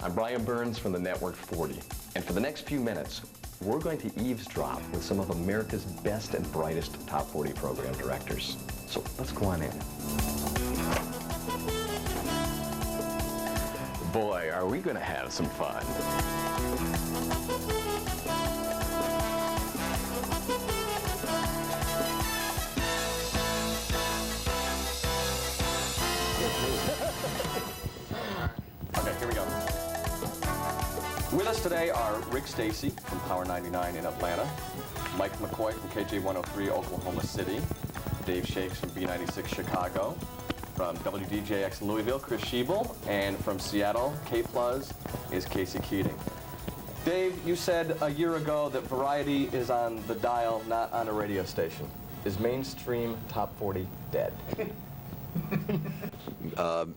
I'm Brian Burns from the Network 40, and for the next few minutes, we're going to eavesdrop with some of America's best and brightest Top 40 program directors. So let's go on in. Boy, are we going to have some fun. Okay, here we go. With us today are Rick Stacy from Power 99 in Atlanta, Mike McCoy from KJ103 Oklahoma City, Dave Shakes from B96 Chicago, from WDJX Louisville, Chris Schiebel, and from Seattle, K-Plus is Casey Keating. Dave, you said a year ago that variety is on the dial, not on a radio station. Is mainstream Top 40 dead?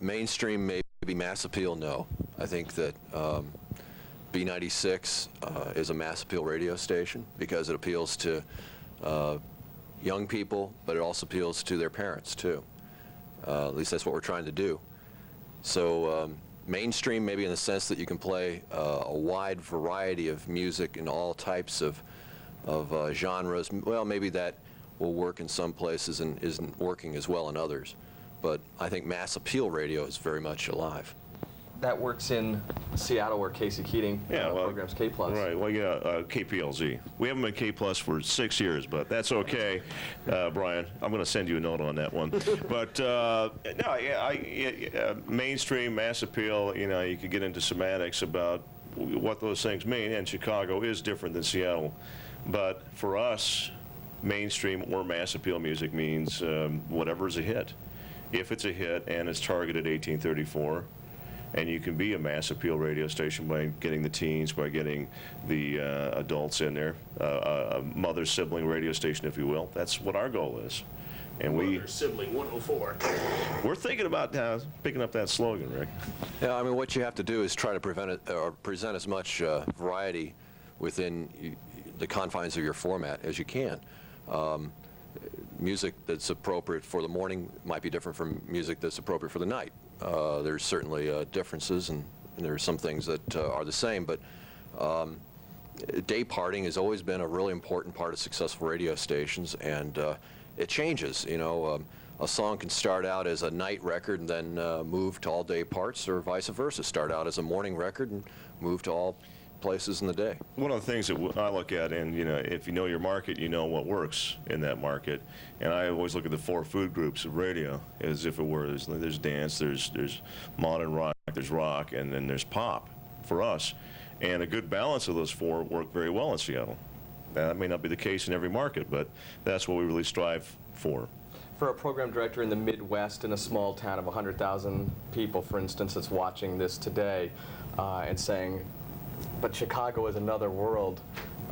Mainstream, maybe. Mass appeal, no. I think that B96 is a mass appeal radio station because it appeals to young people, but it also appeals to their parents, too. At least that's what we're trying to do. So mainstream, maybe in the sense that you can play a wide variety of music in all types of genres. Well, maybe that will work in some places and isn't working as well in others. But I think mass appeal radio is very much alive. That works in Seattle where Casey Keating programs K-Plus. Right, well, yeah, KPLZ. We haven't been K-Plus for 6 years, but that's okay, Brian. I'm going to send you a note on that one. But, no, yeah, mainstream, mass appeal, you know, you could get into semantics about what those things mean, and Chicago is different than Seattle. But for us, mainstream or mass appeal music means whatever is a hit. If it's a hit and it's targeted 1834, and you can be a mass appeal radio station by getting the teens, by getting the adults in there, a mother-sibling radio station, if you will. That's what our goal is. And Mother-sibling 104. We're thinking about picking up that slogan, Rick. Yeah, I mean, what you have to do is try to present as much variety within the confines of your format as you can. Music that's appropriate for the morning might be different from music that's appropriate for the night. There's certainly differences, and there are some things that are the same, but day parting has always been a really important part of successful radio stations, and it changes. You know, a song can start out as a night record and then move to all day parts, or vice versa, start out as a morning record and move to all places in the day. One of the things that I look at, and you know, if you know your market, you know what works in that market. And I always look at the 4 food groups of radio as if it were there's dance, there's modern rock, there's rock, and then there's pop for us. And a good balance of those 4 work very well in Seattle. Now, that may not be the case in every market, but that's what we really strive for. For a program director in the Midwest in a small town of 100,000 people, for instance, that's watching this today and saying, but Chicago is another world,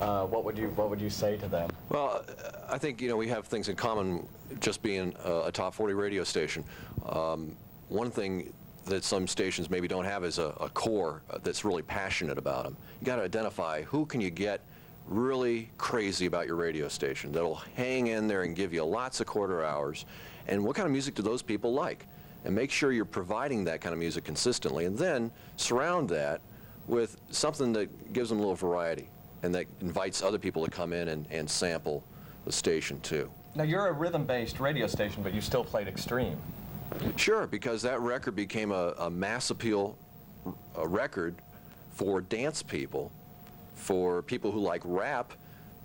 what would you say to them? Well, I think, you know, we have things in common just being a top 40 radio station. One thing that some stations maybe don't have is a core that's really passionate about them. You got to identify who can you get really crazy about your radio station that'll hang in there and give you lots of quarter hours, and what kind of music do those people like? And make sure you're providing that kind of music consistently, and then surround that with something that gives them a little variety and that invites other people to come in and sample the station too. Now, you're a rhythm-based radio station, but you still played extreme. Sure, because that record became a mass appeal record for dance people, for people who like rap.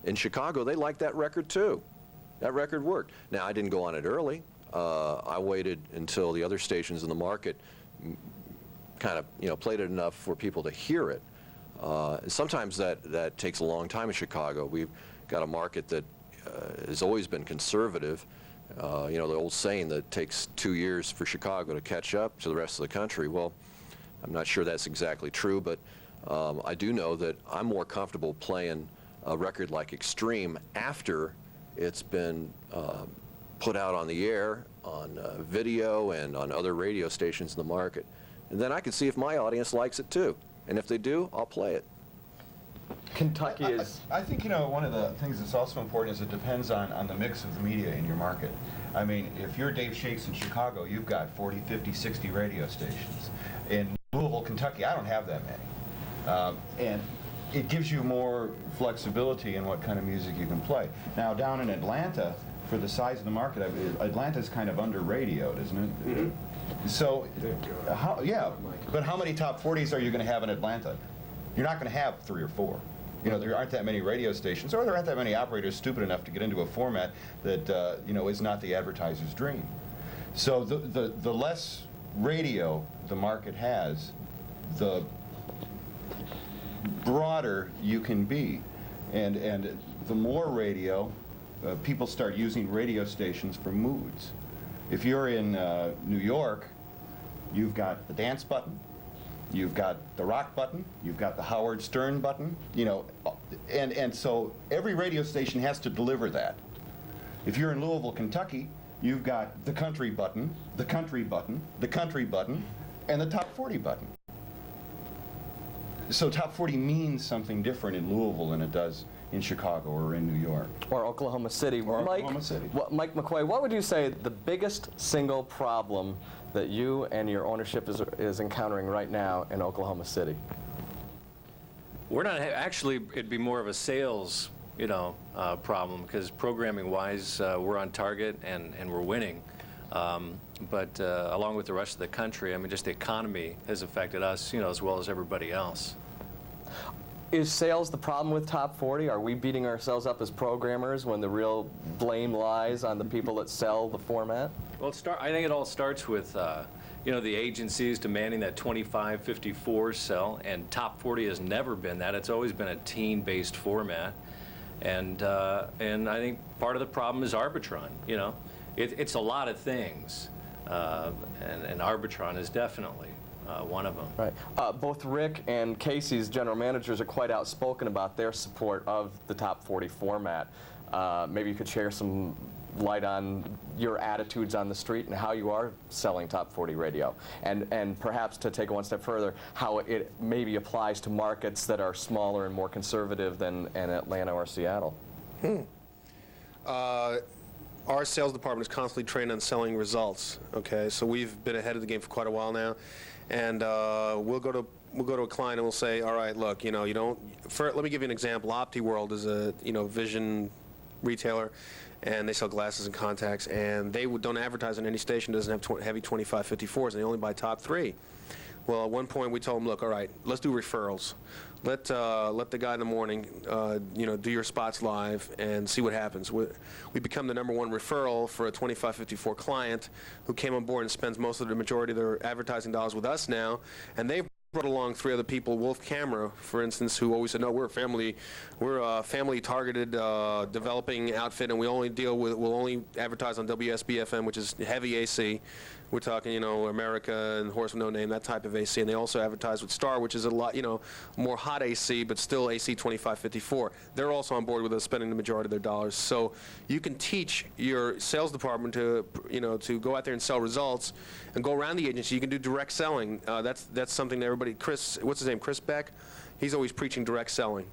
In Chicago, they liked that record too. That record worked. Now, I didn't go on it early. I waited until the other stations in the market kind of, you know, played it enough for people to hear it. Sometimes that takes a long time in Chicago. We've got a market that has always been conservative. You know, the old saying that it takes 2 years for Chicago to catch up to the rest of the country. Well, I'm not sure that's exactly true, but I do know that I'm more comfortable playing a record like Extreme after it's been put out on the air, on video, and on other radio stations in the market. And then I can see if my audience likes it too. And if they do, I'll play it. Kentucky is... I think, you know, one of the things that's also important is it depends on the mix of the media in your market. I mean, if you're Dave Shakes in Chicago, you've got 40, 50, 60 radio stations. In Louisville, Kentucky, I don't have that many. And it gives you more flexibility in what kind of music you can play. Now, down in Atlanta, for the size of the market, Atlanta's kind of under-radioed, isn't it? Mm-hmm. So, yeah, but how many top 40s are you going to have in Atlanta? You're not going to have 3 or 4. You know, there aren't that many radio stations, or there aren't that many operators stupid enough to get into a format that, you know, is not the advertiser's dream. So the less radio the market has, the broader you can be. And the more radio, people start using radio stations for moods. If you're in New York, you've got the dance button, you've got the rock button, you've got the Howard Stern button, you know, and so every radio station has to deliver that. If you're in Louisville, Kentucky, you've got the country button, the country button, the country button, and the top 40 button. So top 40 means something different in Louisville than it does in Chicago or in New York. Or Oklahoma City. Or Oklahoma City. Mike McCoy, what would you say the biggest single problem that you and your ownership is encountering right now in Oklahoma City? We're not, actually, it'd be more of a sales, problem, because programming-wise, we're on target and we're winning. But along with the rest of the country, I mean, just the economy has affected us, as well as everybody else. Is sales the problem with Top 40? Are we beating ourselves up as programmers when the real blame lies on the people that sell the format? Well, I think it all starts with, the agencies demanding that 25-54 sell, and Top 40 has never been that. It's always been a teen-based format. And I think part of the problem is Arbitron, It's a lot of things, and Arbitron is definitely one of them. Right. Both Rick and Casey's general managers are quite outspoken about their support of the Top 40 format. Maybe you could share some light on your attitudes on the street and how you are selling Top 40 radio. And perhaps to take it one step further, how it maybe applies to markets that are smaller and more conservative than Atlanta or Seattle. Our sales department is constantly trained on selling results. Okay, so we've been ahead of the game for quite a while now, and we'll go to a client and we'll say, all right, look, you don't. Let me give you an example. OptiWorld is a vision retailer, and they sell glasses and contacts, and they don't advertise on any station that doesn't have heavy 25-54s, and they only buy Top 3. Well, at one point we told them, look, all right, let's do referrals. Let the guy in the morning, do your spots live and see what happens. We become the #1 referral for a 25-54 client who came on board and spends most of the majority of their advertising dollars with us now, and they've brought along 3 other people, Wolf Camera, for instance, who always said, no, we're a family-targeted developing outfit, and we'll only advertise on WSB-FM, which is heavy AC. We're talking, America and Horse with No Name, that type of AC. And they also advertise with Star, which is a lot, more hot AC, but still AC 25-54. They're also on board with us, spending the majority of their dollars. So you can teach your sales department to go out there and sell results, and go around the agency. You can do direct selling. That's something that everybody. Chris, what's his name? Chris Beck. He's always preaching direct selling.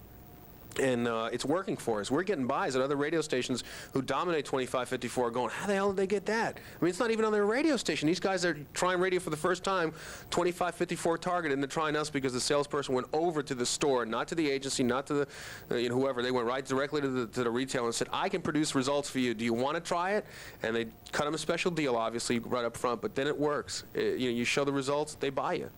And it's working for us. We're getting buys at other radio stations who dominate 25-54 going, how the hell did they get that? I mean, it's not even on their radio station. These guys are trying radio for the first time, 25-54 target, and they're trying us because the salesperson went over to the store, not to the agency, not to the, whoever. They went right directly to the retailer and said, I can produce results for you. Do you want to try it? And they cut them a special deal, obviously, right up front, but then it works. You show the results, they buy you.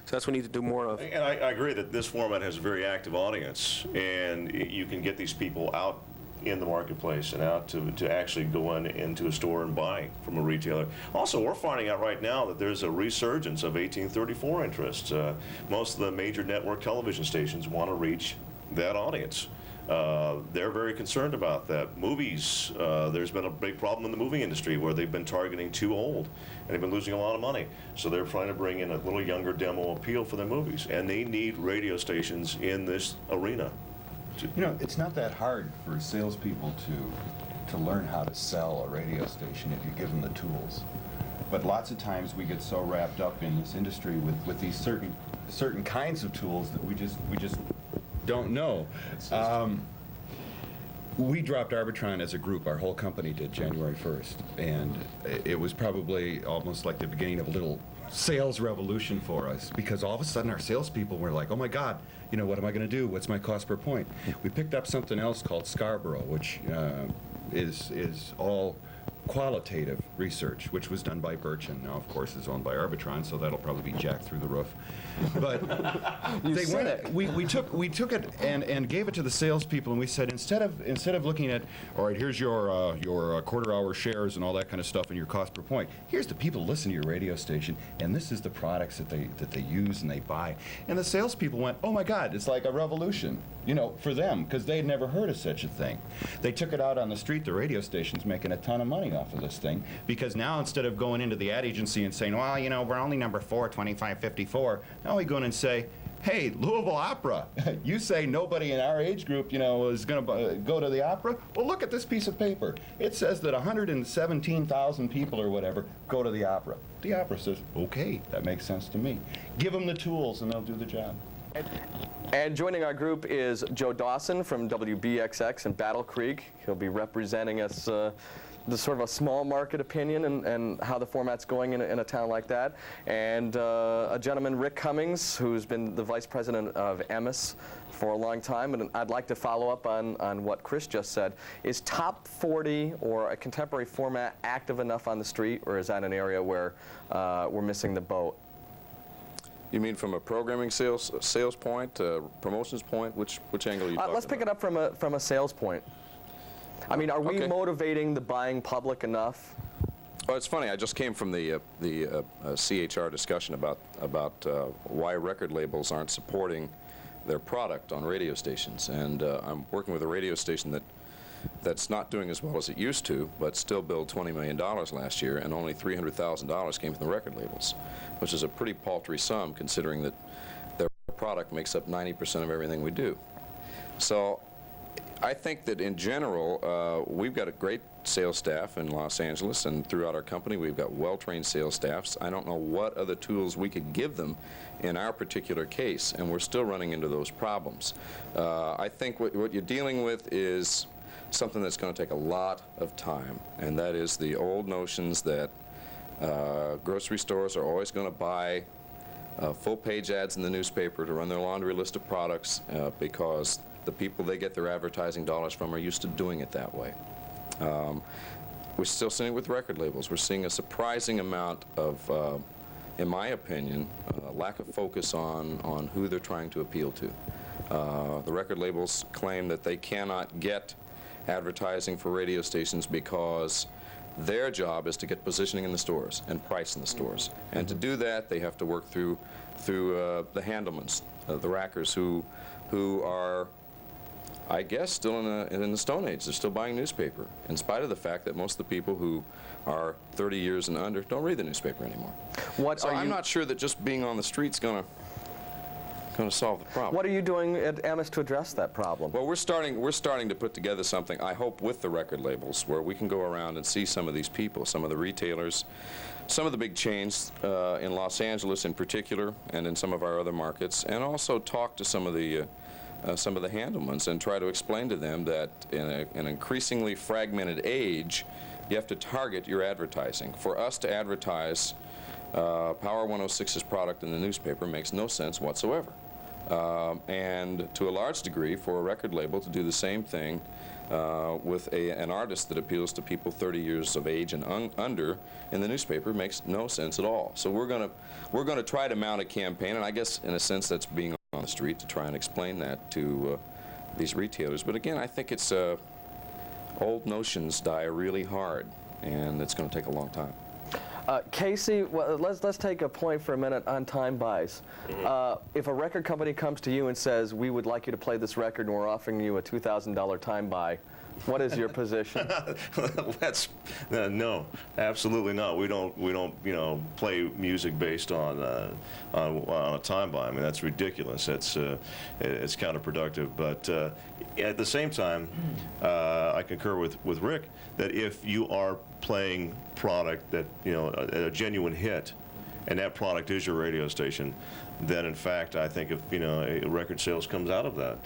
So that's what we need to do more of. And I agree that this format has a very active audience, and you can get these people out in the marketplace and out to actually go into a store and buy from a retailer. Also, we're finding out right now that there's a resurgence of 1834 interest. Most of the major network television stations want to reach that audience. They're very concerned about that. Movies, there's been a big problem in the movie industry where they've been targeting too old, and they've been losing a lot of money. So they're trying to bring in a little younger demo appeal for their movies, and they need radio stations in this arena. It's not that hard for salespeople to learn how to sell a radio station if you give them the tools. But lots of times we get so wrapped up in this industry with these certain kinds of tools that we just don't know. We dropped Arbitron as a group. Our whole company did January 1st, and it was probably almost like the beginning of a little sales revolution for us, because all of a sudden our salespeople were like, oh my God, you know, what am I going to do? What's my cost per point? We picked up something else called Scarborough, which is all qualitative research, which was done by Birchin. Now, of course, is owned by Arbitron, so that'll probably be jacked through the roof. But we took it and gave it to the salespeople, and we said, instead of looking at, all right, here's your quarter-hour shares and all that kind of stuff and your cost per point, here's the people who listen to your radio station, and this is the products that they use and they buy. And the salespeople went, oh my God, it's like a revolution, you know, for them, because they had never heard of such a thing. They took it out on the street. The radio station's making a ton of money off of this thing, because now instead of going into the ad agency and saying, well, you know, we're only number 4, 2554, now we go in and say, hey, Louisville Opera, you say nobody in our age group, you know, is going to go to the opera? Well, look at this piece of paper. It says that 117,000 people or whatever go to the opera. The opera says, okay, that makes sense to me. Give them the tools and they'll do the job. And joining our group is Joe Dawson from WBXX in Battle Creek. He'll be representing us the sort of a small market opinion and how the format's going in a town like that. And a gentleman, Rick Cummings, who's been the vice president of EMIS for a long time. And I'd like to follow up on what Chris just said. Is Top 40 or a contemporary format active enough on the street, or is that an area where we're missing the boat? You mean from a programming sales point, promotions point? Which angle are you talking Let's pick it up from a sales point. I mean, are we motivating the buying public enough? Well, it's funny. I just came from the CHR discussion about why record labels aren't supporting their product on radio stations, and I'm working with a radio station that's not doing as well as it used to, but still billed $20 million last year, and only $300,000 came from the record labels, which is a pretty paltry sum considering that their product makes up 90% of everything we do. So I think that in general, we've got a great sales staff in Los Angeles, and throughout our company we've got well-trained sales staffs. I don't know what other tools we could give them in our particular case, and we're still running into those problems. I think what you're dealing with is something that's going to take a lot of time, and that is the old notions that grocery stores are always going to buy full-page ads in the newspaper to run their laundry list of products because the people they get their advertising dollars from are used to doing it that way. We're still seeing it with record labels. We're seeing a surprising amount of, in my opinion, lack of focus on who they're trying to appeal to. The record labels claim that they cannot get advertising for radio stations because their job is to get positioning in the stores and price in the stores. And to do that, they have to work through the Handelmans, the Rackers, who are, I guess, still in the Stone Age. They're still buying newspaper, in spite of the fact that most of the people who are 30 years and under don't read the newspaper anymore. So I'm not sure that just being on the street's going to solve the problem. What are you doing at EMIS to address that problem? Well, we're starting to put together something, I hope, with the record labels, where we can go around and see some of these people, some of the retailers, some of the big chains in Los Angeles in particular, and in some of our other markets, and also talk to some of the Handelmans and try to explain to them that in an increasingly fragmented age, you have to target your advertising. For us to advertise Power 106's product in the newspaper makes no sense whatsoever. And to a large degree, for a record label to do the same thing with an artist that appeals to people 30 years of age and under in the newspaper makes no sense at all. So we're going to try to mount a campaign, and I guess in a sense that's being on the street to try and explain that to these retailers. But again, I think it's old notions die really hard, and it's going to take a long time. Casey, well, let's take a point for a minute on time buys. If a record company comes to you and says, we would like you to play this record and we're offering you a $2,000 time buy, what is your position? That's no, absolutely not. We don't play music based on a time buy. I mean, that's ridiculous. It's counterproductive. But at the same time, I concur with Rick that if you are playing product that a genuine hit, and that product is your radio station, then in fact I think if record sales comes out of that,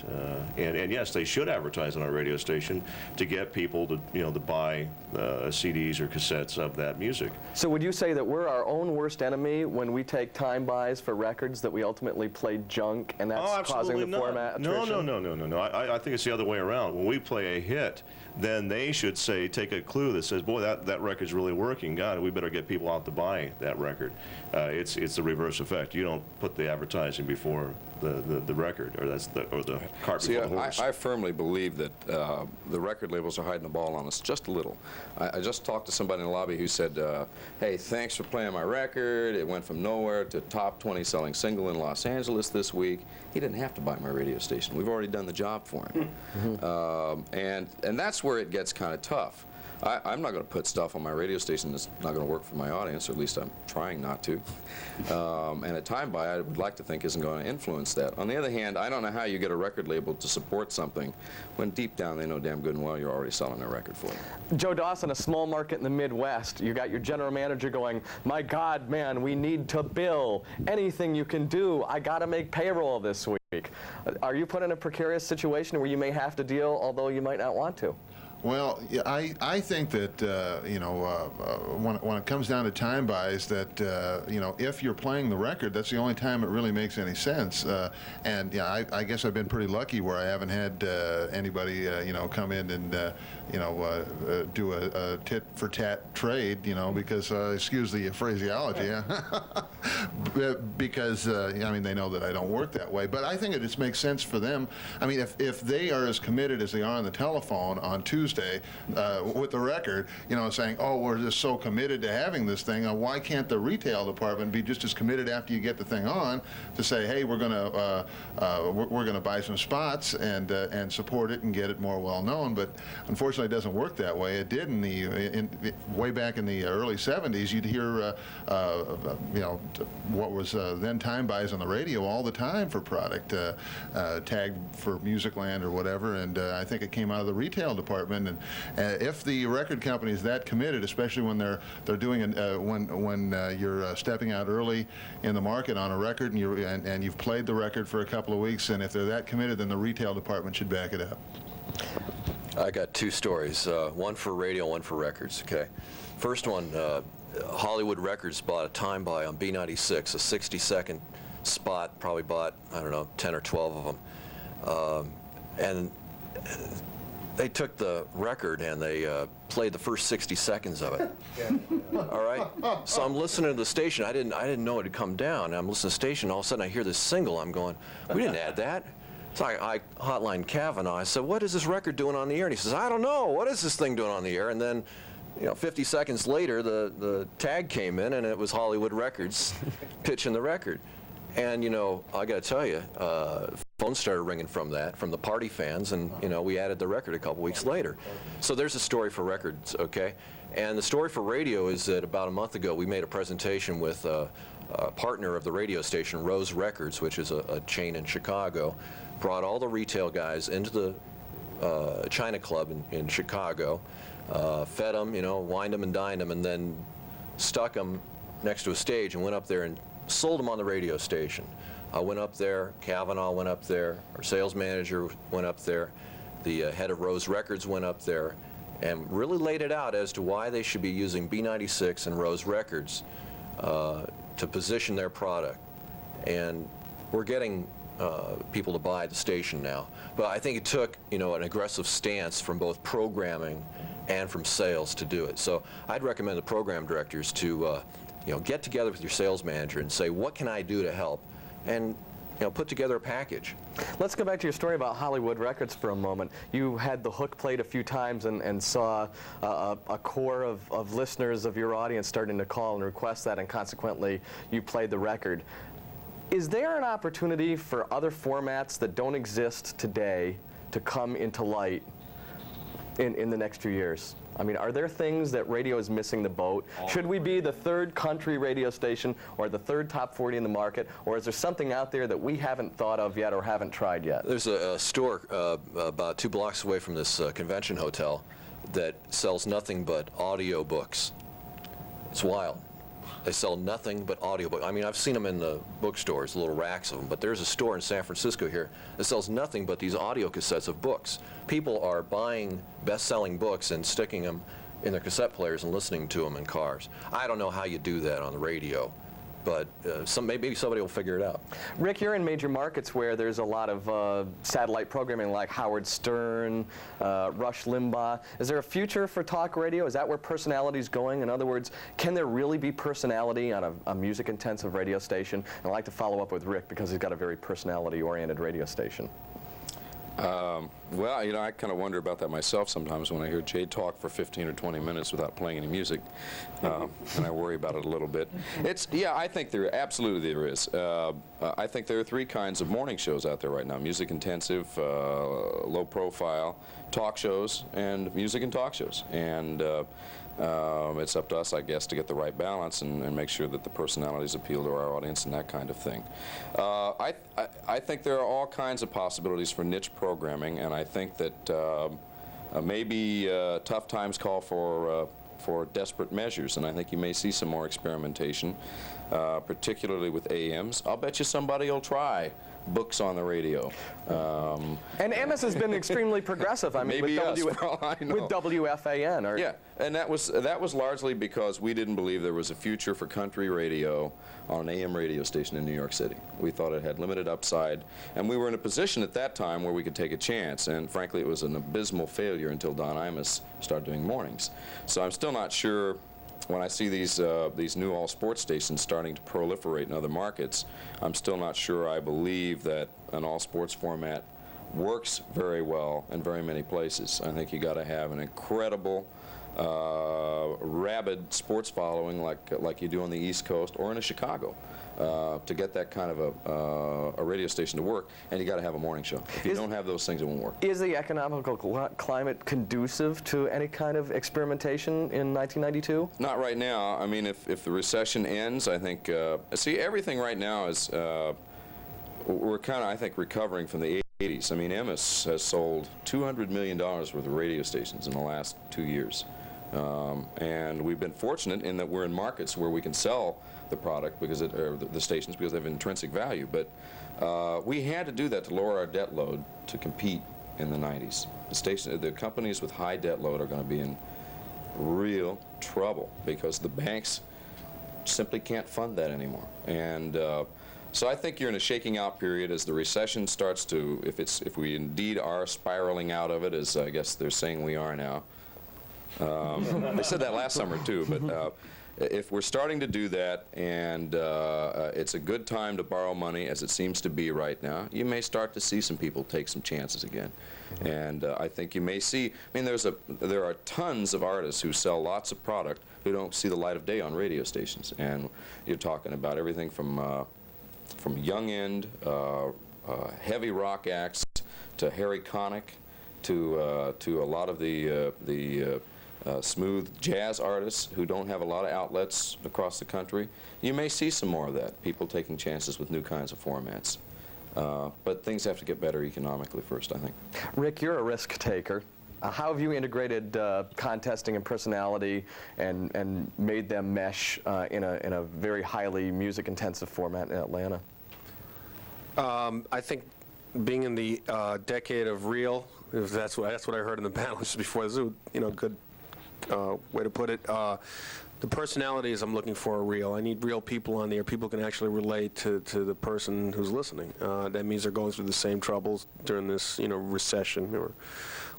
and yes, they should advertise on our radio station to get people to to buy CDs or cassettes of that music. So would you say that we're our own worst enemy when we take time buys for records that we ultimately play junk, and that's causing the format attrition? No. I think it's the other way around. When we play a hit, then they should say, take a clue that says, boy, that record's really working. God, we better get people out to buy that record. It's the reverse effect. You don't put the advertising before the record, or the cart before the horse. I firmly believe that the record labels are hiding the ball on us just a little. I just talked to somebody in the lobby who said, hey, thanks for playing my record. It went from nowhere to top 20 selling single in Los Angeles this week. He didn't have to buy my radio station. We've already done the job for him. And that's where it gets kind of tough. I'm not going to put stuff on my radio station that's not going to work for my audience, or at least I'm trying not to. And a time buy, I would like to think, isn't going to influence that. On the other hand, I don't know how you get a record label to support something when deep down they know damn good and well you're already selling a record for them. Joe Dawson, a small market in the Midwest, you got your general manager going, my God, man, we need to bill. Anything you can do, I got to make payroll this week. Are you put in a precarious situation where you may have to deal, although you might not want to? Well, yeah, I think that when it comes down to time buys, that if you're playing the record, that's the only time it really makes any sense. And yeah, I guess I've been pretty lucky where I haven't had anybody come in and do a tit for tat trade, because excuse the phraseology, because I mean they know that I don't work that way. But I think it just makes sense for them. I mean, if they are as committed as they are on the telephone on Tuesday with the record, saying, oh, we're just so committed to having this thing, why can't the retail department be just as committed after you get the thing on to say, hey, we're gonna buy some spots and support it and get it more well known? But unfortunately, it doesn't work that way. It did way back in the early 70s. You'd hear what was then time buys on the radio all the time for product tagged for Musicland or whatever, and I think it came out of the retail department. And if the record company is that committed, especially when they're doing when you're stepping out early in the market on a record and you've played the record for a couple of weeks, and if they're that committed, then the retail department should back it up. I got two stories, one for radio, one for records, okay? First one, Hollywood Records bought a time buy on B96, a 60-second spot, probably bought, I don't know, 10 or 12 of them. And they took the record and they played the first 60 seconds of it. All right? So I'm listening to the station. I didn't know it had come down. I'm listening to the station, all of a sudden I hear this single. I'm going, we didn't add that. So I hotlined Kavanaugh. I said, what is this record doing on the air? And he says, I don't know. What is this thing doing on the air? And then 50 seconds later, the tag came in, and it was Hollywood Records pitching the record. And, I got to tell you, phones started ringing from the party fans, and, we added the record a couple weeks later. So there's a story for records, okay? And the story for radio is that about a month ago, we made a presentation with a partner of the radio station, Rose Records, which is a chain in Chicago, brought all the retail guys into the China Club in Chicago, fed them, wined them and dined them, and then stuck them next to a stage and went up there and sold them on the radio station. I went up there, Kavanaugh went up there, our sales manager went up there, the head of Rose Records went up there, and really laid it out as to why they should be using B96 and Rose Records to position their product. And we're getting people to buy the station now. But I think it took, an aggressive stance from both programming and from sales to do it. So I'd recommend the program directors to get together with your sales manager and say, what can I do to help? And put together a package. Let's go back to your story about Hollywood Records for a moment. You had the hook played a few times and saw a core of listeners of your audience starting to call and request that, and consequently you played the record. Is there an opportunity for other formats that don't exist today to come into light in the next few years? I mean, are there things that radio is missing the boat? Should we be the third country radio station or the third top 40 in the market, or is there something out there that we haven't thought of yet or haven't tried yet? There's a store about 2 blocks away from this convention hotel that sells nothing but audio books. It's wild. They sell nothing but audiobooks. I mean, I've seen them in the bookstores, little racks of them, but there's a store in San Francisco here that sells nothing but these audio cassettes of books. People are buying best-selling books and sticking them in their cassette players and listening to them in cars. I don't know how you do that on the radio, but maybe somebody will figure it out. Rick, you're in major markets where there's a lot of satellite programming like Howard Stern, Rush Limbaugh. Is there a future for talk radio? Is that where personality's going? In other words, can there really be personality on a music-intensive radio station? And I'd like to follow up with Rick because he's got a very personality-oriented radio station. Well, you know, I kind of wonder about that myself sometimes when I hear Jay talk for 15 or 20 minutes without playing any music, and I worry about it a little bit. Yeah, I think absolutely there is. I think there are three kinds of morning shows out there right now: music intensive, low profile, talk shows, and music and talk shows. And it's up to us, I guess, to get the right balance and make sure that the personalities appeal to our audience and that kind of thing. I think there are all kinds of possibilities for niche programming, and I think that maybe tough times call for desperate measures, and I think you may see some more experimentation, particularly with AMs. I'll bet you somebody will try books on the radio. And Amos has been extremely progressive. I mean, maybe with WFAN. Or yeah, and that was largely because we didn't believe there was a future for country radio on an AM radio station in New York City. We thought it had limited upside, and we were in a position at that time where we could take a chance, and frankly it was an abysmal failure until Don Imus started doing mornings. So I'm still not sure. When I see these new all-sports stations starting to proliferate in other markets, I'm still not sure I believe that an all-sports format works very well in very many places. I think you got to have an incredible, rabid sports following like you do on the East Coast or in Chicago to get that kind of a radio station to work, and you got to have a morning show. If you don't have those things, it won't work. Is the economical climate conducive to any kind of experimentation in 1992? Not right now. I mean, if the recession ends, I think, see, everything right now is, we're kind of, I think, recovering from the 80s. I mean, Amos has sold $200 million worth of radio stations in the last 2 years. And we've been fortunate in that we're in markets where we can sell the product because the stations because they have intrinsic value. But we had to do that to lower our debt load to compete in the 90s. The companies with high debt load are going to be in real trouble because the banks simply can't fund that anymore. And so I think you're in a shaking out period as the recession starts to, if we indeed are spiraling out of it, as I guess they're saying we are now. They said that last summer too, but if we're starting to do that and it's a good time to borrow money, as it seems to be right now, you may start to see some people take some chances again. And I think you may see, I mean, there are tons of artists who sell lots of product who don't see the light of day on radio stations. And you're talking about everything from young end, heavy rock acts, to Harry Connick, to a lot of the smooth jazz artists who don't have a lot of outlets across the country. You may see some more of that, people taking chances with new kinds of formats. But things have to get better economically first, I think. Rick, you're a risk taker. How have you integrated contesting and personality and made them mesh in a very highly music-intensive format in Atlanta? I think being in the decade of real, if that's what I heard in the panel just before, this is a good way to put it. The personalities I'm looking for are real. I need real people on there. People can actually relate to the person who's listening. That means they're going through the same troubles during this, recession or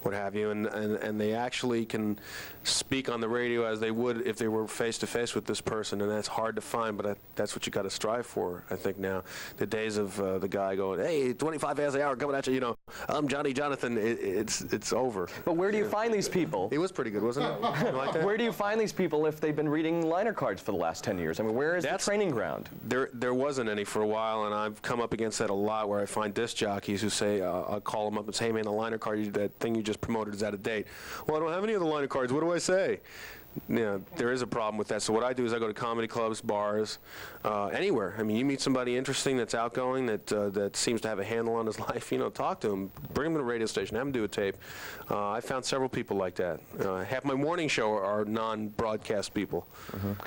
what have you, and they actually can speak on the radio as they would if they were face to face with this person, and that's hard to find, but that's what you got to strive for, I think now. The days of the guy going, hey, 25 hours an hour coming at you, I'm Johnny Jonathan, it's over. But where do you find these people? It was pretty good, wasn't it? You like that? Where do you find these people if they've been reading liner cards for the last 10 years? I mean, where is the training ground? There wasn't any for a while, and I've come up against that a lot where I find disc jockeys who say, I'll call them up and say, hey man, the liner card, that thing you just promoted is out of date. Well, I don't have any of the liner cards. What do I say? there is a problem with that. So what I do is I go to comedy clubs, bars, anywhere. I mean, you meet somebody interesting that's outgoing, that seems to have a handle on his life, talk to him, bring him to the radio station, have him do a tape. I found several people like that. Half my morning show are non-broadcast people.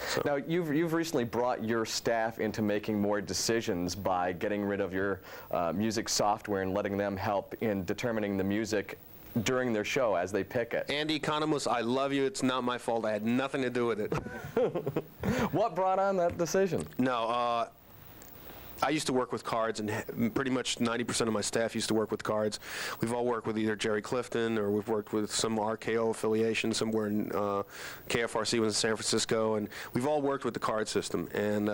So. Now, you've recently brought your staff into making more decisions by getting rid of your music software and letting them help in determining the music during their show as they pick it. Andy Economos, I love you. It's not my fault. I had nothing to do with it. What brought on that decision? No, I used to work with cards, and pretty much 90% of my staff used to work with cards. We've all worked with either Jerry Clifton, or we've worked with some RKO affiliation somewhere in KFRC was in San Francisco, and we've all worked with the card system. And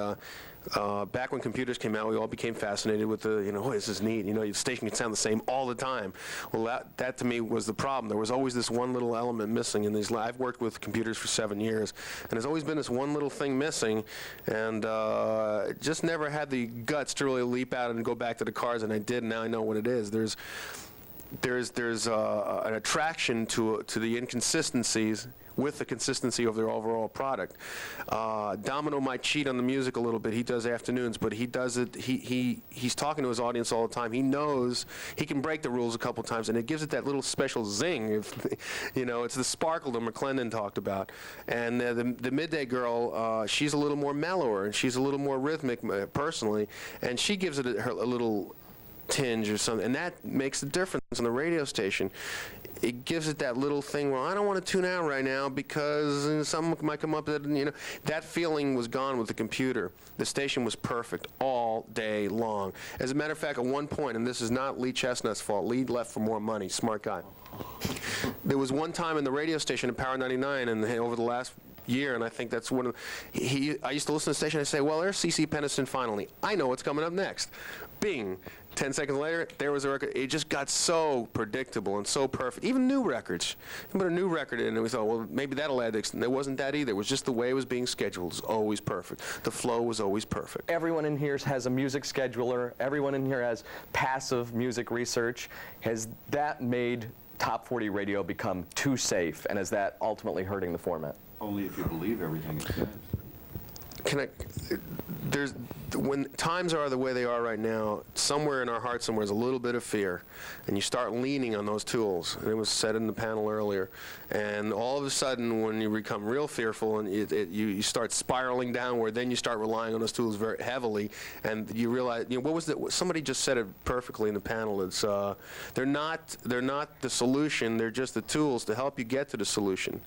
back when computers came out, we all became fascinated with the, oh, this is neat. Your station can sound the same all the time. Well, that to me was the problem. There was always this one little element missing in these. I've worked with computers for 7 years, and there's always been this one little thing missing, and just never had the guts to really leap out and go back to the cards, and I did, and now I know what it is. There's an attraction to the inconsistencies with the consistency of their overall product. Domino might cheat on the music a little bit. He does afternoons, but he does it. He's talking to his audience all the time. He knows he can break the rules a couple times, and it gives it that little special zing. It's the sparkle that McClendon talked about. And the Midday Girl, she's a little more mellower, and she's a little more rhythmic personally, and she gives it a little tinge or something, and that makes the difference on the radio station. It gives it that little thing, well, I don't want to tune out right now because something might come up that, that feeling was gone with the computer. The station was perfect all day long. As a matter of fact, at one point, and this is not Lee Chestnut's fault, Lee left for more money, smart guy. There was one time in the radio station at Power 99, and over the last year, and I think that's one of I used to listen to the station and say, well, there's C.C. Peniston finally. I know what's coming up next. Bing. 10 seconds later, there was a record. It just got so predictable and so perfect. Even new records. You put a new record in, and we thought, well, maybe that'll add to. It wasn't that either. It was just the way it was being scheduled. It was always perfect. The flow was always perfect. Everyone in here has a music scheduler. Everyone in here has passive music research. Has that made Top 40 radio become too safe, and is that ultimately hurting the format? Only if you believe everything it says. When times are the way they are right now, somewhere in our heart somewhere is a little bit of fear, and you start leaning on those tools. And it was said in the panel earlier. And all of a sudden, when you become real fearful and you start spiraling downward, then you start relying on those tools very heavily, and you realize, what was that? Somebody just said it perfectly in the panel. It's they're not the solution. They're just the tools to help you get to the solution.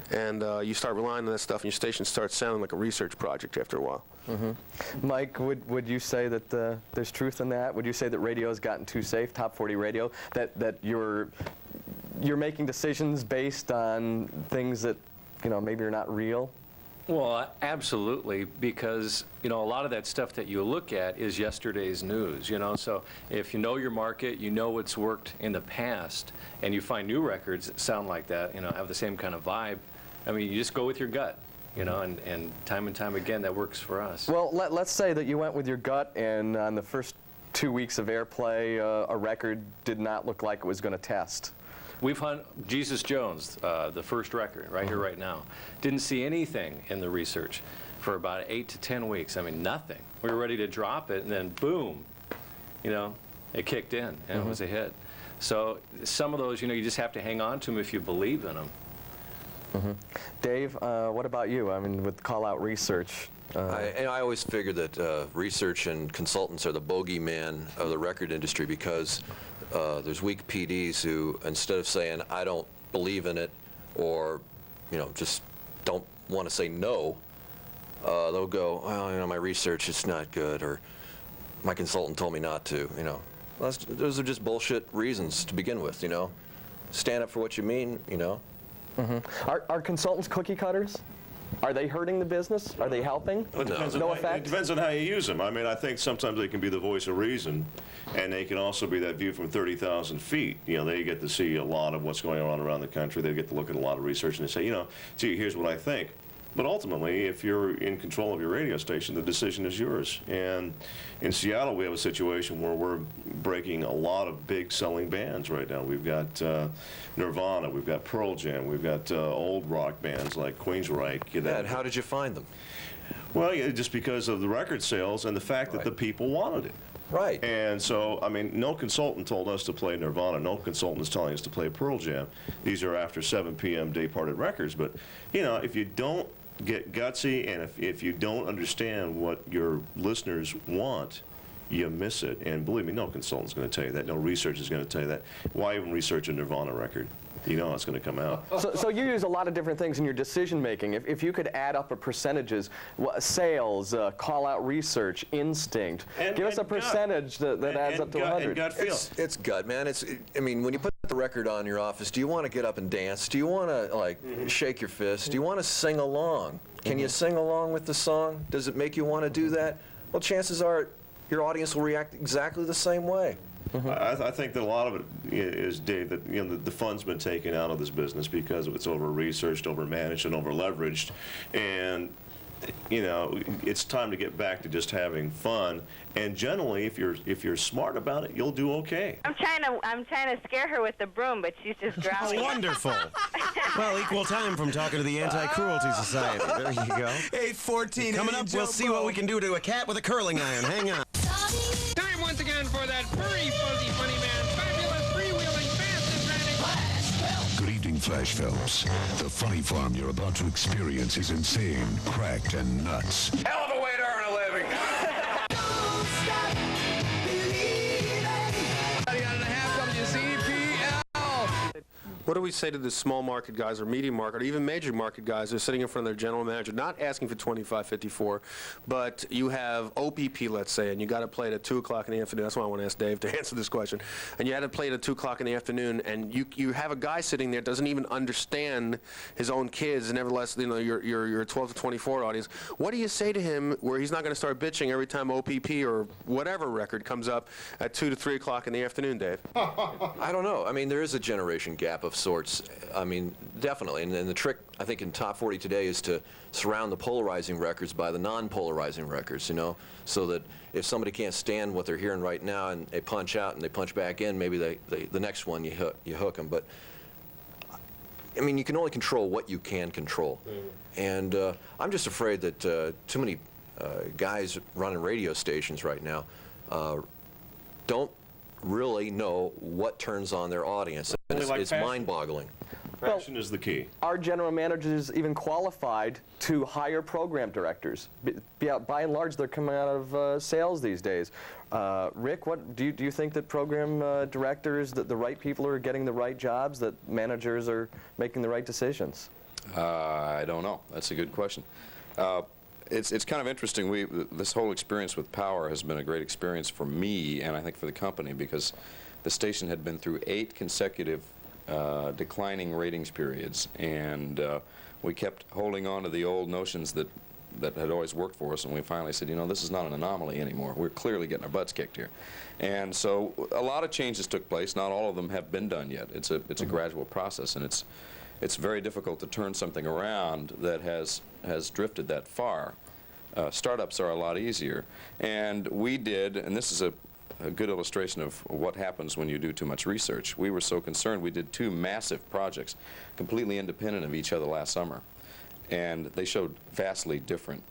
And you start relying on that stuff, and your station starts sounding like a research project after a while. Mm-hmm. Mike, would you say that there's truth in that? Would you say that radio has gotten too safe, Top 40 radio, that you're making decisions based on things that maybe are not real? Well, absolutely, because a lot of that stuff that you look at is yesterday's news. So if you know your market, you know what's worked in the past, and you find new records that sound like that, have the same kind of vibe. I mean, you just go with your gut. And time again, that works for us. Well, let's say that you went with your gut, and on the first 2 weeks of airplay, a record did not look like it was going to test. We've had Jesus Jones, the first record, right here, right now. Didn't see anything in the research for about 8 to 10 weeks. I mean, nothing. We were ready to drop it, and then boom, it kicked in, and it was a hit. So some of those, you just have to hang on to them if you believe in them. Mm-hmm. Dave, what about you? I mean, with call-out research. I always figure that research and consultants are the bogeyman of the record industry because there's weak PDs who, instead of saying, I don't believe in it, or, just don't want to say no, they'll go, well, my research is not good, or my consultant told me not to, Well, those are just bullshit reasons to begin with, Stand up for what you mean, Mm-hmm. Are consultants cookie cutters? Are they hurting the business? Are they helping? Well, it depends effect? It depends on how you use them. I mean, I think sometimes they can be the voice of reason, and they can also be that view from 30,000 feet. They get to see a lot of what's going on around the country. They get to look at a lot of research, and they say, gee, here's what I think. But ultimately, if you're in control of your radio station, the decision is yours. And In Seattle, we have a situation where we're breaking a lot of big selling bands right now. We've got Nirvana, we've got Pearl Jam, we've got old rock bands like Queensryche. Yeah, and how did you find them? Well, yeah, just because of the record sales and the fact that the people wanted it. Right. And so, I mean, no consultant told us to play Nirvana. No consultant is telling us to play Pearl Jam. These are after 7 p.m. day-parted records. But, you know, if you don't get gutsy and if you don't understand what your listeners want, you miss it. And believe me, no consultant's going to tell you that. No research is going to tell you that. Why even research a Nirvana record? You know it's going to come out. So you use a lot of different things in your decision making. If you could add up a percentages, sales, call-out research, instinct, give us a percentage that adds up to 100. And gut feel. It's gut, man. I mean, when you put the record on in your office, do you want to get up and dance? Do you want to, like, shake your fist? Do you want to sing along? Can you sing along with the song? Does it make you want to do that? Well, chances are your audience will react exactly the same way. I think that a lot of it is, Dave, that the fun's been taken out of this business because it's over-researched, over-managed, and over-leveraged, and it's time to get back to just having fun. And generally, if you're smart about it, you'll do okay. I'm trying to scare her with the broom, but she's just growling. Wonderful. Well, equal time from talking to the Anti-Cruelty Society. There you go. 8:14. Coming up, we'll see what we can do to a cat with a curling iron. Hang on. Time once again for that furry, fuzzy, funny man, fabulous, freewheeling, fast and running. Good evening, Flash Phelps. The funny farm you're about to experience is insane, cracked, and nuts. Hell of a way to earn a living. Don't stop believing. 99.5 WCPL. What do we say to the small market guys or medium market or even major market guys who are sitting in front of their general manager, not asking for 25.54, but you have OPP, let's say, and you got to play it at 2 o'clock in the afternoon. That's why I want to ask Dave to answer this question. And you had to play it at 2 o'clock in the afternoon, and you have a guy sitting there doesn't even understand his own kids, and nevertheless, your 12 to 24 audience. What do you say to him where he's not going to start bitching every time OPP or whatever record comes up at 2 to 3 o'clock in the afternoon, Dave? I don't know. I mean, there is a generation gap of sorts. I mean, definitely. And the trick, I think, in Top 40 today is to surround the polarizing records by the non-polarizing records, so that if somebody can't stand what they're hearing right now and they punch out and they punch back in, maybe the next one you hook them. But, I mean, you can only control what you can control. And I'm just afraid that too many guys running radio stations right now don't really know what turns on their audience. And it's mind-boggling. Passion is the key. Are general managers even qualified to hire program directors? By and large, they're coming out of sales these days. Rick, what do you think that program directors, that the right people are getting the right jobs, that managers are making the right decisions? I don't know. That's a good question. It's kind of interesting. This whole experience with Power has been a great experience for me and I think for the company, because the station had been through 8 consecutive declining ratings periods, and we kept holding on to the old notions that had always worked for us, and we finally said, this is not an anomaly anymore. We're clearly getting our butts kicked here. And so a lot of changes took place. Not all of them have been done yet. It's a gradual process, and it's very difficult to turn something around that has drifted that far. Startups are a lot easier. And we did, and this is a good illustration of what happens when you do too much research. We were so concerned, we did 2 massive projects, completely independent of each other last summer. And they showed vastly different.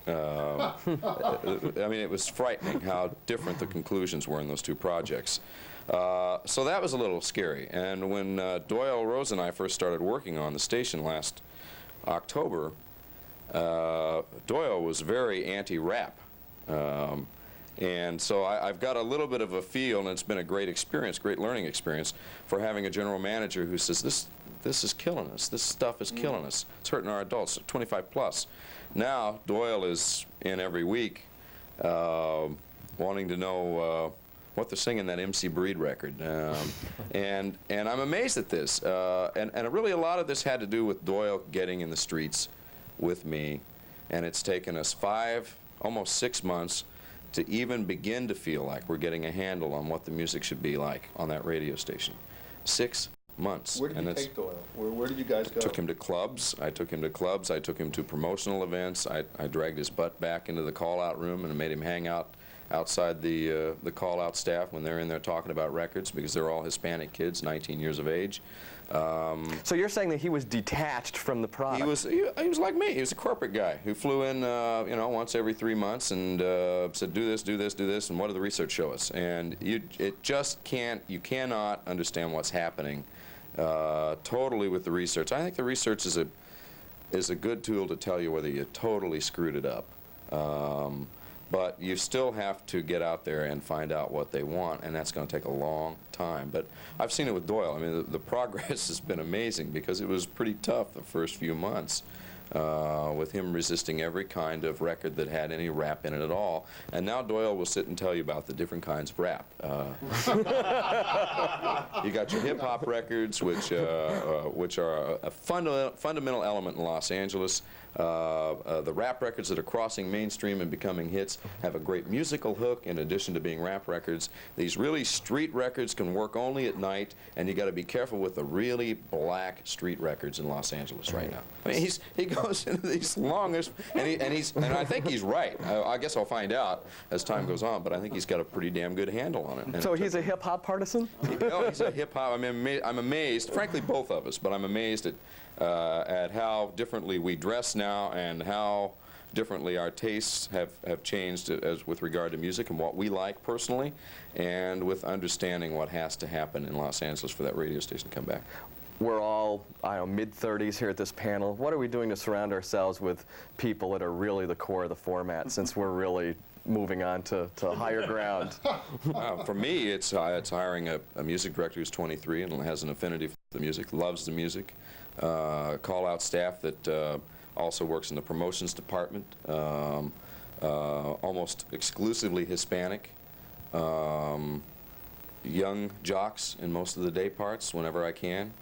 I mean, it was frightening how different the conclusions were in those 2 projects. So that was a little scary. And when Doyle Rose and I first started working on the station last October, Doyle was very anti-rap. And so I've got a little bit of a feel, and it's been a great experience, great learning experience, for having a general manager who says, this is killing us. This stuff is killing us. It's hurting our adults, 25 plus. Now, Doyle is in every week wanting to know what they're singing that MC Breed record. And I'm amazed at this. And really a lot of this had to do with Doyle getting in the streets with me. And it's taken us 5, almost 6 months to even begin to feel like we're getting a handle on what the music should be like on that radio station. 6 months. Where did you take Doyle? Where did you guys go? Took him to clubs. I took him to promotional events. I dragged his butt back into the call-out room and made him hang out outside the call-out staff when they're in there talking about records, because they're all Hispanic kids, 19 years of age. So you're saying that he was detached from the product? He was like me. He was a corporate guy who flew in, you know, once every 3 months and said, do this, do this, do this, and what did the research show us? And you cannot understand what's happening totally with the research. I think the research is a good tool to tell you whether you totally screwed it up. But you still have to get out there and find out what they want, and that's going to take a long time. But I've seen it with Doyle. I mean, the progress has been amazing, because it was pretty tough the first few months with him resisting every kind of record that had any rap in it at all. And now Doyle will sit and tell you about the different kinds of rap. You got your hip-hop records, which are a fundamental element in Los Angeles. The rap records that are crossing mainstream and becoming hits have a great musical hook in addition to being rap records. These really street records can work only at night, and you got to be careful with the really black street records in Los Angeles right now. I mean, he goes into these longest, and I think he's right. I guess I'll find out as time goes on, but I think he's got a pretty damn good handle on it. And so he's a hip-hop partisan? No, he's a hip-hop. I'm amazed, frankly, both of us, but I'm amazed at how differently we dress now and how differently our tastes have changed as with regard to music and what we like personally, and with understanding what has to happen in Los Angeles for that radio station to come back. We're all, I don't know, mid-30s here at this panel. What are we doing to surround ourselves with people that are really the core of the format, since we're really moving on to higher ground? For me, it's hiring a music director who's 23 and has an affinity for the music, loves the music, call-out staff that also works in the promotions department, almost exclusively Hispanic, young jocks in most of the day parts whenever I can,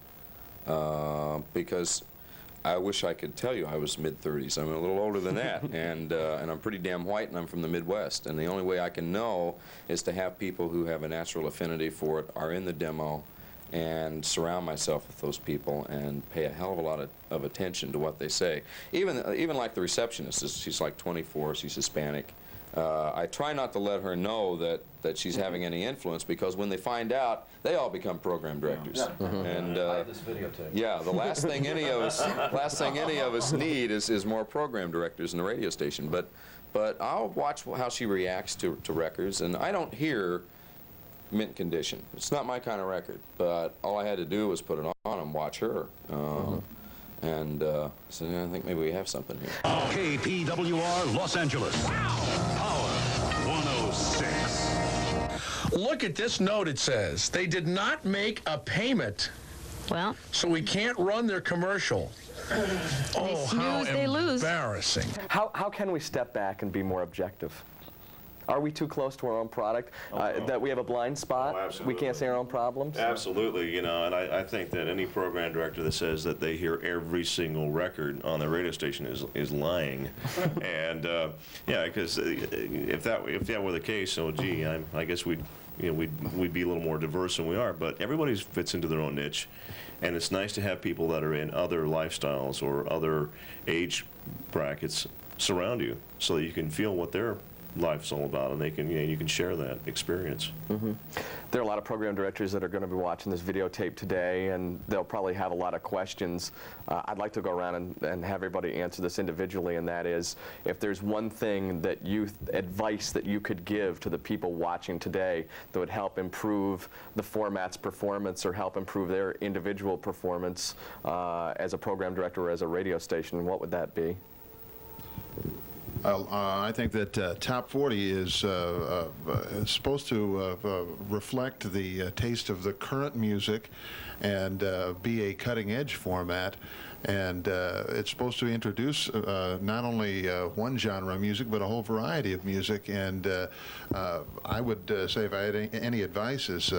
because I wish I could tell you I was mid-30s. I'm a little older than that, and I'm pretty damn white, and I'm from the Midwest. And the only way I can know is to have people who have a natural affinity for it, are in the demo, and surround myself with those people and pay a hell of a lot of attention to what they say. Even like the receptionist, she's like 24, she's Hispanic. I try not to let her know that she's having any influence, because when they find out, they all become program directors. Yeah. And I have this videotape. Yeah, the last thing any of us need is more program directors in the radio station. But I'll watch how she reacts to records, and I don't hear mint condition. It's not my kind of record, but all I had to do was put it on and watch her. And so I think maybe we have something here. KPWR Los Angeles. Power 106. Look at this note, it says. They did not make a payment. Well. So we can't run their commercial. Oh, how embarrassing. How can we step back and be more objective? Are we too close to our own product? That we have a blind spot? Oh, absolutely. We can't see our own problems? Absolutely, you know, and I think that any program director that says that they hear every single record on the radio station is lying. And yeah, because if that were the case, so gee, I guess we'd be a little more diverse than we are. But everybody fits into their own niche, and it's nice to have people that are in other lifestyles or other age brackets surround you, so that you can feel what their life's all about, and they can, you can share that experience. Mm-hmm. There are a lot of program directors that are going to be watching this videotape today, and they'll probably have a lot of questions. I'd like to go around and have everybody answer this individually, and that is, if there's one thing that advice that you could give to the people watching today that would help improve the format's performance or help improve their individual performance as a program director or as a radio station, what would that be? I think that Top 40 is supposed to reflect the taste of the current music and be a cutting-edge format. And it's supposed to introduce not only one genre of music, but a whole variety of music. And I would say, if I had any advice, is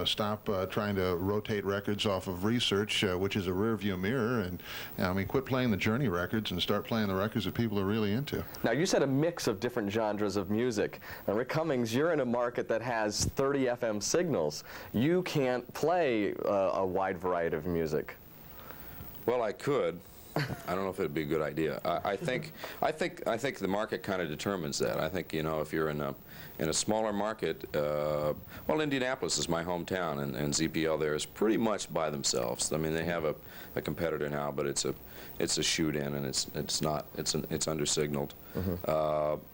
stop trying to rotate records off of research, which is a rear-view mirror, and I mean, quit playing the Journey records and start playing the records that people are really into. Now, you said a mix of different genres of music. Now, Rick Cummings, you're in a market that has 30 FM signals. You can't play a wide variety of music. Well, I could, I don't know if it'd be a good idea. I think the market kind of determines that. I think, you know, if you're in a smaller market, well, Indianapolis is my hometown, and ZPL there is pretty much by themselves. I mean, they have a competitor now, but it's a shoot-in, and it's under-signaled.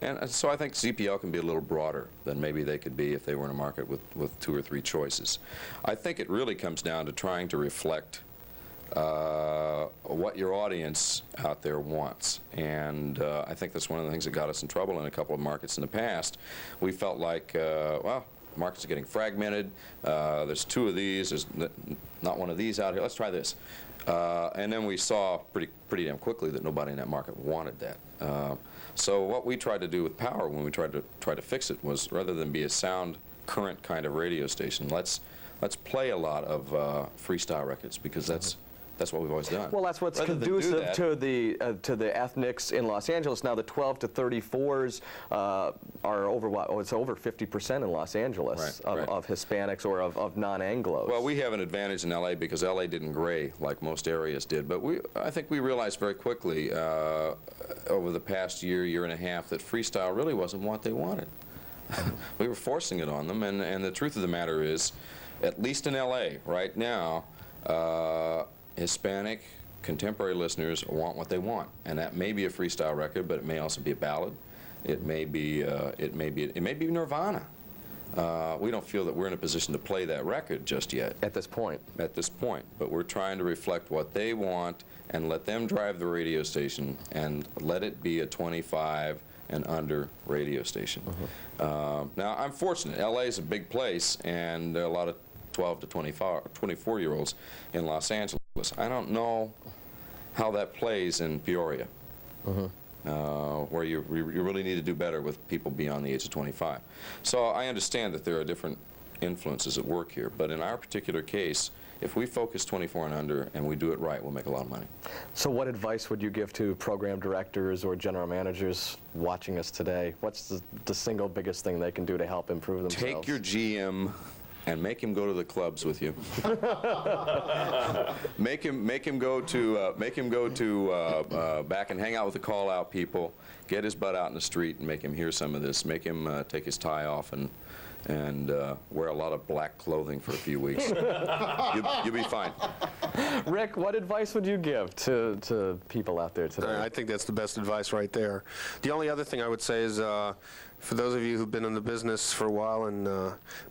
And so I think ZPL can be a little broader than maybe they could be if they were in a market with 2 or 3 choices. I think it really comes down to trying to reflect what your audience out there wants. And I think that's one of the things that got us in trouble in a couple of markets in the past. We felt like, well, markets are getting fragmented. There's 2 of these. There's not one of these out here. Let's try this. And then we saw pretty damn quickly that nobody in that market wanted that. So what we tried to do with Power when we tried to fix it was, rather than be a sound current kind of radio station, let's play a lot of freestyle records, because that's what we've always done. Well, that's what's conducive to the ethnics in Los Angeles. Now, the 12 to 34s are over what? Oh, it's over 50% in Los Angeles of Hispanics or of non-Anglos. Well, we have an advantage in LA because LA didn't gray like most areas did. But I think we realized very quickly over the past year and a half that freestyle really wasn't what they wanted. We were forcing it on them, and the truth of the matter is, at least in LA right now, Hispanic contemporary listeners want what they want, and that may be a freestyle record, but it may also be a ballad. It may be Nirvana. We don't feel that we're in a position to play that record just yet. At this point. At this point, but we're trying to reflect what they want and let them drive the radio station, and let it be a 25 and under radio station. Now, I'm fortunate. LA is a big place, and there are a lot of 12 to 24-year-olds in Los Angeles. I don't know how that plays in Peoria, where you really need to do better with people beyond the age of 25. So I understand that there are different influences at work here, but in our particular case, if we focus 24 and under and we do it right, we'll make a lot of money. So what advice would you give to program directors or general managers watching us today? What's the single biggest thing they can do to help improve themselves? Take your GM and make him go to the clubs with you. make him go to back and hang out with the call-out people. Get his butt out in the street and make him hear some of this. Make him take his tie off and wear a lot of black clothing for a few weeks. You'll be fine. Rick, what advice would you give to people out there today? I think that's the best advice right there. The only other thing I would say is, for those of you who've been in the business for a while and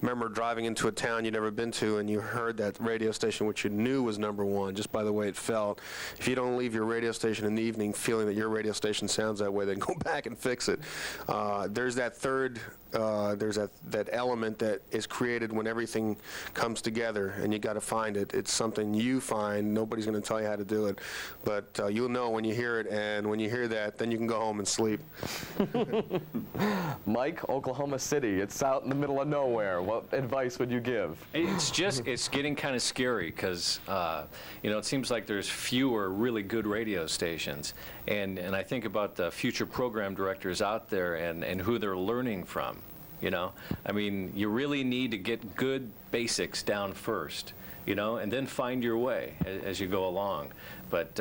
remember driving into a town you'd never been to and you heard that radio station which you knew was #1 just by the way it felt, if you don't leave your radio station in the evening feeling that your radio station sounds that way, then go back and fix it. There's that third, there's that element that is created when everything comes together, and you got to find it. It's something you find. Nobody's going to tell you how to do it, but you'll know when you hear it, and when you hear that, then you can go home and sleep. Mike, Oklahoma City, it's out in the middle of nowhere. What advice would you give? It's getting kind of scary because, you know, it seems like there's fewer really good radio stations. And I think about the future program directors out there and who they're learning from, you know. I mean, you really need to get good basics down first, you know, and then find your way as you go along. But,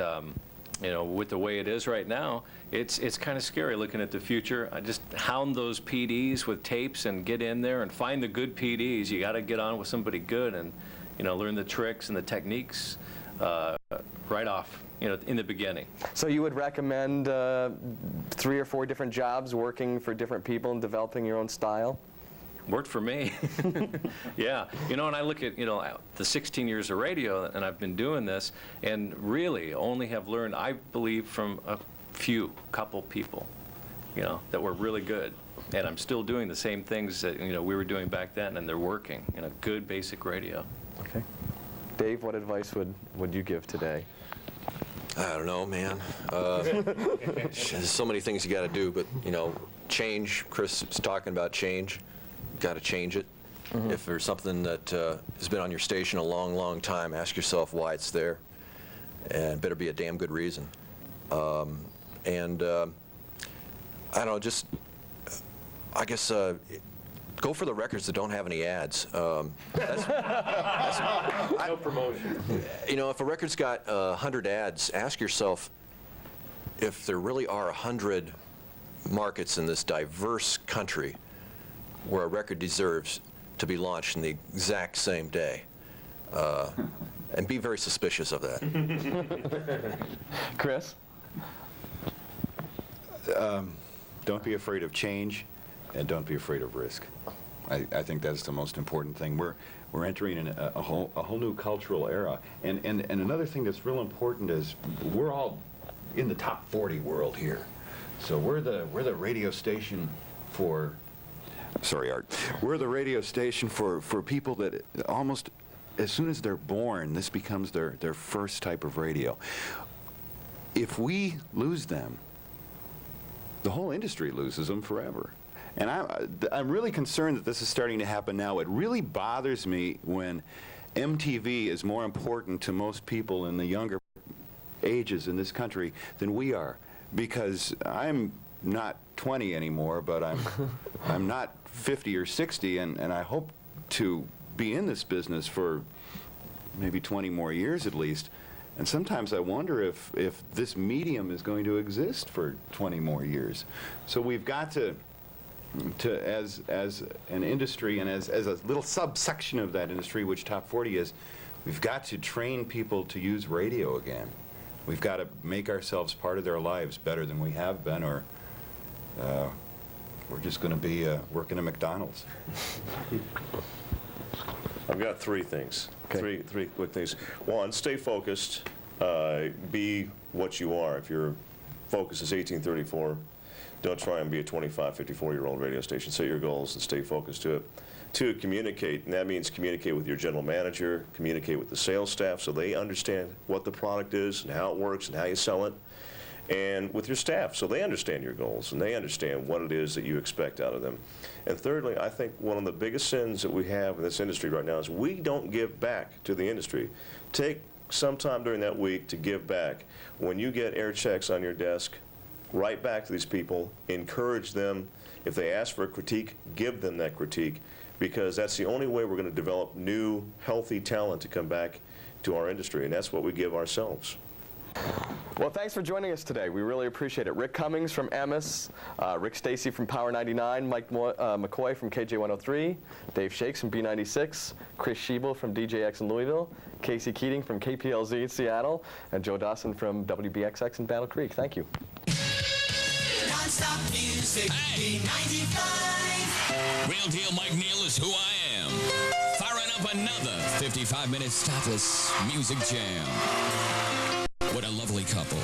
you know, with the way it is right now, it's kind of scary looking at the future. I just hound those PDs with tapes and get in there and find the good PDs. You got to get on with somebody good and, you know, learn the tricks and the techniques right off, you know, in the beginning. So you would recommend 3 or 4 different jobs, working for different people and developing your own style? Worked for me. Yeah. You know, and I look at, you know, the 16 years of radio, and I've been doing this, and really only have learned, I believe, from a couple people, you know, that were really good. And I'm still doing the same things that, you know, we were doing back then, and they're working, you know, good basic radio. Okay. Dave, what advice would you give today? I don't know, man. There's so many things you got to do, but, you know, change. Chris is talking about change. Got to change it. If there's something that has been on your station a long, long time, ask yourself why it's there, and better be a damn good reason. I don't know, just, I guess, go for the records that don't have any ads. No promotion. You know, if a record's got 100 ads, ask yourself, if there really are 100 markets in this diverse country where a record deserves to be launched in the exact same day, and be very suspicious of that. Chris? Don't be afraid of change, and don't be afraid of risk. I think that's the most important thing. We're entering in a whole new cultural era, and another thing that's real important is we're all in the top 40 world here, so we're the radio station for. Sorry, Art. We're the radio station for people that almost as soon as they're born, this becomes their first type of radio. If we lose them, the whole industry loses them forever. And I'm really concerned that this is starting to happen now. It really bothers me when MTV is more important to most people in the younger ages in this country than we are. Because I'm not 20 anymore, but I'm not 50 or 60, and I hope to be in this business for maybe 20 more years at least. And sometimes I wonder if this medium is going to exist for 20 more years. So we've got to as an industry and as a little subsection of that industry, which Top 40 is, we've got to train people to use radio again. We've got to make ourselves part of their lives better than we have been, or we're just going to be working at McDonald's. I've got three things. Okay. Three quick things. One, stay focused. Be what you are. If your focus is 1834, don't try and be a 25, 54-year-old radio station. Set your goals and stay focused to it. Two, communicate, and that means communicate with your general manager, communicate with the sales staff so they understand what the product is and how it works and how you sell it, and with your staff so they understand your goals and they understand what it is that you expect out of them. And thirdly, I think one of the biggest sins that we have in this industry right now is we don't give back to the industry. Take some time during that week to give back. When you get air checks on your desk, write back to these people, encourage them. If they ask for a critique, give them that critique, because that's the only way we're going to develop new, healthy talent to come back to our industry, and that's what we give ourselves. Well, thanks for joining us today. We really appreciate it. Rick Cummings from Emmis, Rick Stacy from Power 99, Mike McCoy from KJ103, Dave Shakes from B96, Chris Schiebel from DJX in Louisville, Casey Keating from KPLZ in Seattle, and Joe Dawson from WBXX in Battle Creek. Thank you. Non-stop music, B95. Real deal Mike Neal is who I am. Firing up another 55-minute stopless music jam. What a lovely couple.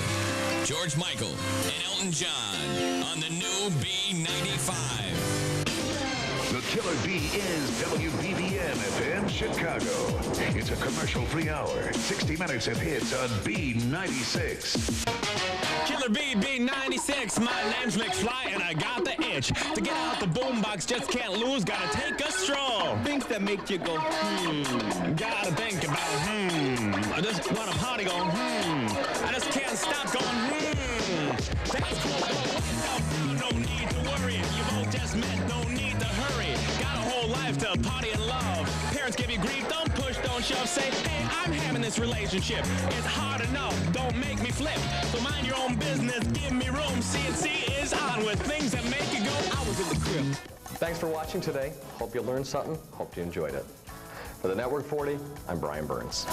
George Michael and Elton John on the new B95. The Killer B is WBBM FM Chicago. It's a commercial-free hour, 60 minutes of hits on B96. Killer B, B96, my name's McFly, and I got the itch. To get out the boombox, just can't lose, gotta take a stroll. Things that make you go, gotta think about, I just wanna party going, I just can't stop going, That's cool, no need to worry, you both just met, no need to hurry. Got a whole life to party and love. Parents give you grief, don't push, don't shove. Say, hey, I'm having this relationship. It's hard enough, don't make me flip. So mind your own business, give me room. CNC is on with things that make you go, I was in the crib. Thanks for watching today. Hope you learned something. Hope you enjoyed it. For the Network 40, I'm Brian Burns.